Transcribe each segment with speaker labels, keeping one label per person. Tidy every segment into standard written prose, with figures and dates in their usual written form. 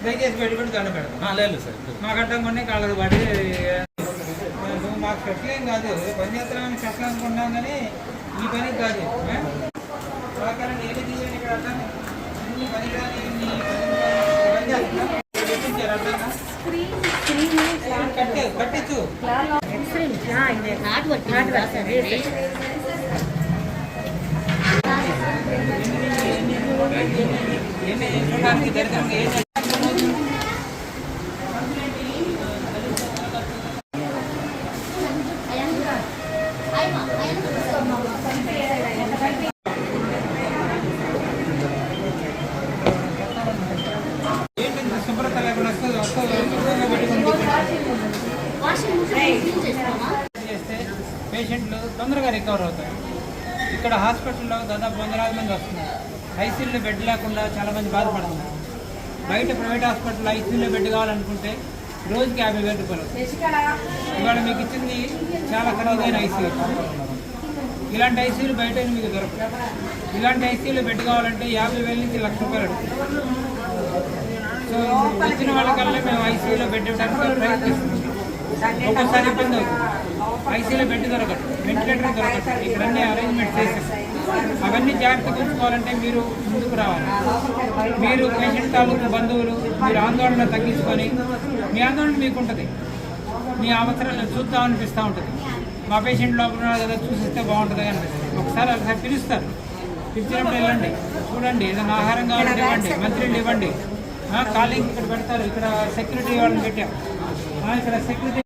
Speaker 1: దయచేసి పెట్టుబడి దండ పెడతాం లేదు సార్ మాకు అడ్డం కొన్ని కాళ్ళకు పడి మాకు పెట్టలేం కాదు పని చేస్తామని చెప్పాలి అనుకుంటాం కానీ ఈ పనికి కాదు సహకారాన్ని ఏమి తీయాలి ఇక్కడ అర్థం అన్ని పని కానీ కట్టించు దరిద్రం ఏం శుభ్రత లేకుండా చేస్తే పేషెంట్లు తొందరగా రికవర్ అవుతారు. ఇక్కడ హాస్పిటల్లో దాదాపు 100,000 మంది వస్తున్నారు. ఐసీయూలో బెడ్ లేకుండా చాలామంది బాధపడుతున్నారు. బయట ప్రైవేట్ హాస్పిటల్ ఐసీయూలో బెడ్ కావాలనుకుంటే రోజుకి 50,000 రూపాయలు. ఇవాళ మీకు ఇచ్చింది చాలా ఖరీదైన ఐసీయూ. ఇలాంటి ఐసీయూలు బయట మీకు దొరకదు. ఇలాంటి ఐసీయూలో బెడ్ కావాలంటే 50,000 నుంచి ₹1,00,000 సో వచ్చిన వాళ్ళకల్లా మేము ఐసీయూలో బెడ్ ఇవ్వడానికి ప్రయత్నిస్తున్నాం. ఒక్కోసారి ఇబ్బంది అవుతుంది. ఐసీయూలో బెడ్ దొరకదు, వెంటిలేటర్ దొరకదు. ఇక్కడ అన్ని అరేంజ్మెంట్ చేసాం. అవన్నీ జాగ్రత్తగా ఉంచుకోవాలంటే మీరు ముందుకు రావాలి. మీరు పేషెంట్ తాలూకు బంధువులు మీరు ఆందోళన తగ్గించుకొని మీ ఆందోళన మీకు ఉంటుంది. మీ అవసరాలను చూద్దాం అనిపిస్తూ ఉంటుంది. మా పేషెంట్ లోపల కదా చూసిస్తే బాగుంటుంది అనిపిస్తుంది. ఒకసారి ఒకసారి పిలుస్తారు. పిలిచినప్పుడు వెళ్ళండి, చూడండి, ఏదైనా ఆహారం కావాలంటే ఇవ్వండి, మంత్రులు ఇవ్వండి. కాలింగ్ ఇక్కడ పెడతారు. ఇక్కడ సెక్యూరిటీ వాళ్ళని పెట్టాం. ఇక్కడ సెక్యూరిటీ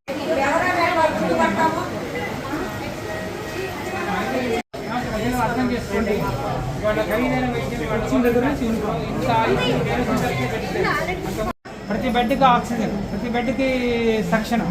Speaker 1: అర్థం చేసుకోండి. వాళ్ళ ఖరీదైన వైద్యం ప్రతి బెడ్కి ఆక్సిజన్, ప్రతి బెడ్కి సక్షనం.